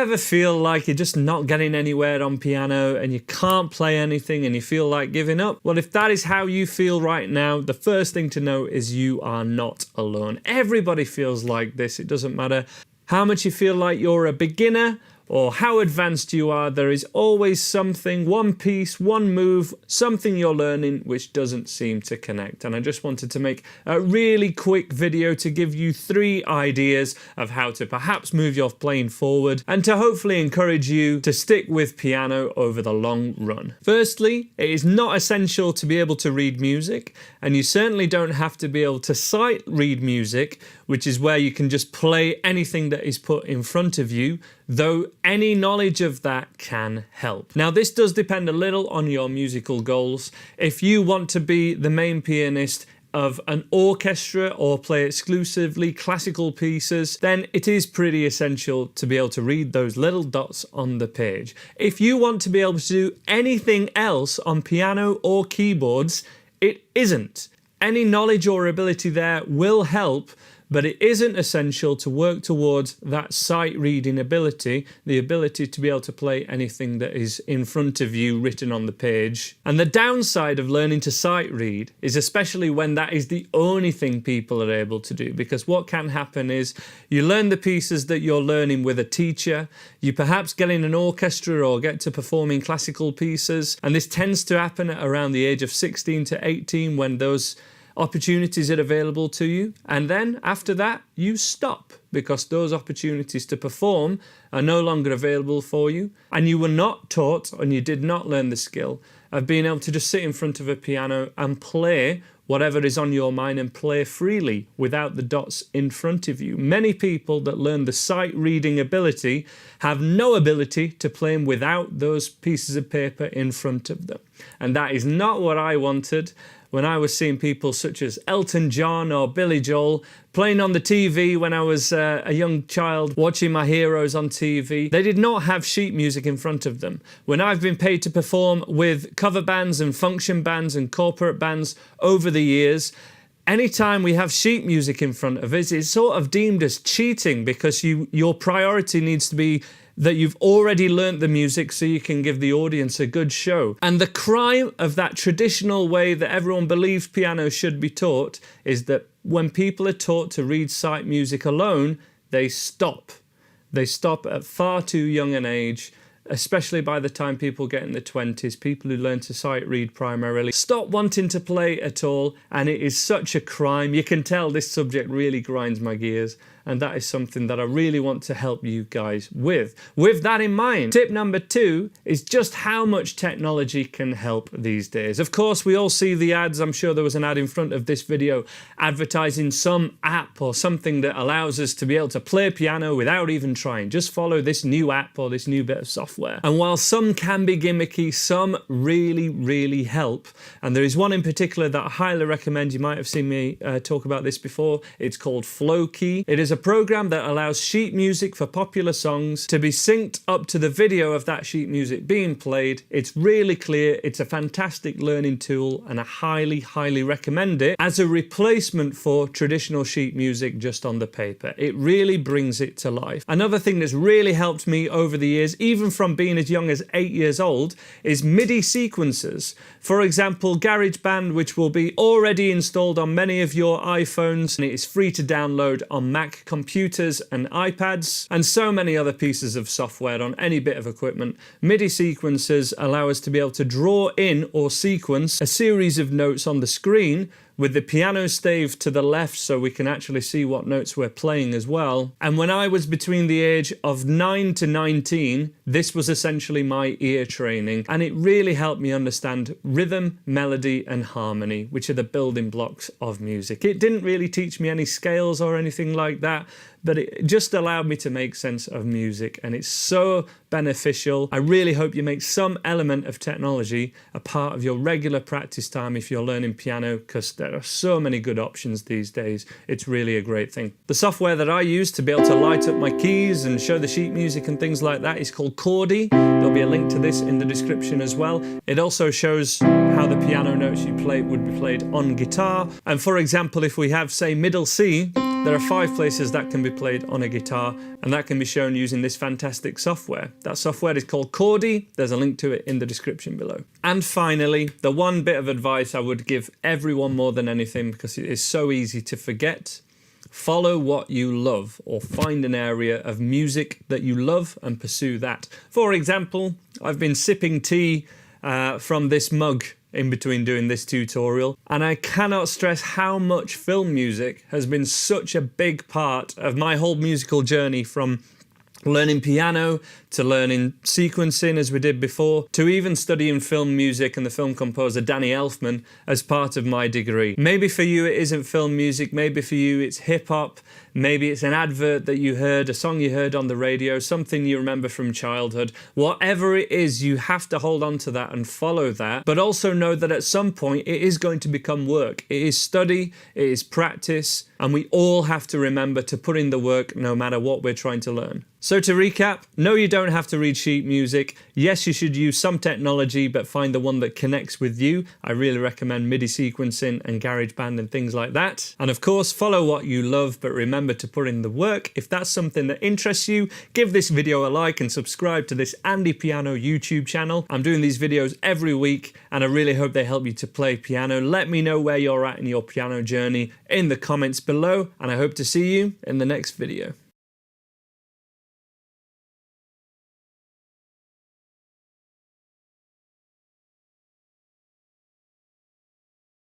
ever feel like you're just not getting anywhere on piano and you can't play anything and you feel like giving up? Well, if that is how you feel right now, the first thing to know is you are not alone. Everybody feels like this. It doesn't matter how much you feel like you're a beginner or how advanced you are, there is always something, one piece, one move, something you're learning which doesn't seem to connect. And I just wanted to make a really quick video to give you 3 ideas of how to perhaps move your playing forward and to hopefully encourage you to stick with piano over the long run. Firstly, it is not essential to be able to read music, and you certainly don't have to be able to sight read music, which is where you can just play anything that is put in front of you, though any knowledge of that can help. Now, this does depend a little on your musical goals. If you want to be the main pianist of an orchestra or play exclusively classical pieces, then it is pretty essential to be able to read those little dots on the page. If you want to be able to do anything else on piano or keyboards, it isn't. Any knowledge or ability there will help, but it isn't essential to work towards that sight reading ability, the ability to be able to play anything that is in front of you written on the page. And the downside of learning to sight read is especially when that is the only thing people are able to do, because what can happen is you learn the pieces that you're learning with a teacher, you perhaps get in an orchestra or get to performing classical pieces, and this tends to happen at around the age of 16 to 18 when those opportunities are available to you, and then after that you stop because those opportunities to perform are no longer available for you, and you were not taught and you did not learn the skill of being able to just sit in front of a piano and play whatever is on your mind and play freely without the dots in front of you. Many people that learn the sight reading ability have no ability to play without those pieces of paper in front of them, and that is not what I wanted. When I was seeing people such as Elton John or Billy Joel playing on the TV when I was a young child, watching my heroes on TV, they did not have sheet music in front of them. When I've been paid to perform with cover bands and function bands and corporate bands over the years, anytime we have sheet music in front of us, it's sort of deemed as cheating because your priority needs to be that you've already learnt the music so you can give the audience a good show. And the crime of that traditional way that everyone believes piano should be taught is that when people are taught to read sight music alone, they stop. They stop at far too young an age, especially by the time people get in their 20s, people who learn to sight read primarily stop wanting to play at all, and it is such a crime. You can tell this subject really grinds my gears, and that is something that I really want to help you guys with. With that in mind, tip number 2 is just how much technology can help these days. Of course, we all see the ads. I'm sure there was an ad in front of this video advertising some app or something that allows us to be able to play piano without even trying. Just follow this new app or this new bit of software. And while some can be gimmicky, some really, really help. And there is one in particular that I highly recommend. You might have seen me talk about this before. It's called Flowkey. It is a program that allows sheet music for popular songs to be synced up to the video of that sheet music being played. It's really clear. It's a fantastic learning tool, and I highly, highly recommend it as a replacement for traditional sheet music just on the paper. It really brings it to life. Another thing that's really helped me over the years, even from being as young as 8 years old, is MIDI sequencers. For example, GarageBand, which will be already installed on many of your iPhones, and it is free to download on Mac computers and iPads, and so many other pieces of software on any bit of equipment. MIDI sequencers allow us to be able to draw in or sequence a series of notes on the screen with the piano stave to the left so we can actually see what notes we're playing as well. And when I was between the age of 9 to 19, this was essentially my ear training, and it really helped me understand rhythm, melody and harmony, which are the building blocks of music. It didn't really teach me any scales or anything like that, but it just allowed me to make sense of music, and it's so beneficial. I really hope you make some element of technology a part of your regular practice time if you're learning piano, because there are so many good options these days. It's really a great thing. The software that I use to be able to light up my keys and show the sheet music and things like that is called Chordy. There'll be a link to this in the description as well. It also shows how the piano notes you play would be played on guitar. And for example, if we have, say, middle C, There are 5 places that can be played on a guitar, and that can be shown using this fantastic software. That software is called Chordy. There's a link to it in the description below. And finally, the one bit of advice I would give everyone more than anything, because it is so easy to forget: follow what you love, or find an area of music that you love and pursue that. For example, I've been sipping tea from this mug in between doing this tutorial, and I cannot stress how much film music has been such a big part of my whole musical journey, from learning piano to learning sequencing as we did before, to even studying film music and the film composer Danny Elfman as part of my degree. Maybe for you it isn't film music, maybe for you it's hip hop, maybe it's an advert that you heard, a song you heard on the radio, something you remember from childhood. Whatever it is, you have to hold on to that and follow that, but also know that at some point it is going to become work. It is study, it is practice, and we all have to remember to put in the work no matter what we're trying to learn. So to recap, no, you don't have to read sheet music. Yes, you should use some technology, but find the one that connects with you. I really recommend MIDI sequencing and GarageBand and things like that. And of course, follow what you love, but remember to put in the work. If that's something that interests you, give this video a like and subscribe to this Andy Piano YouTube channel. I'm doing these videos every week, and I really hope they help you to play piano. Let me know where you're at in your piano journey in the comments below, and I hope to see you in the next video.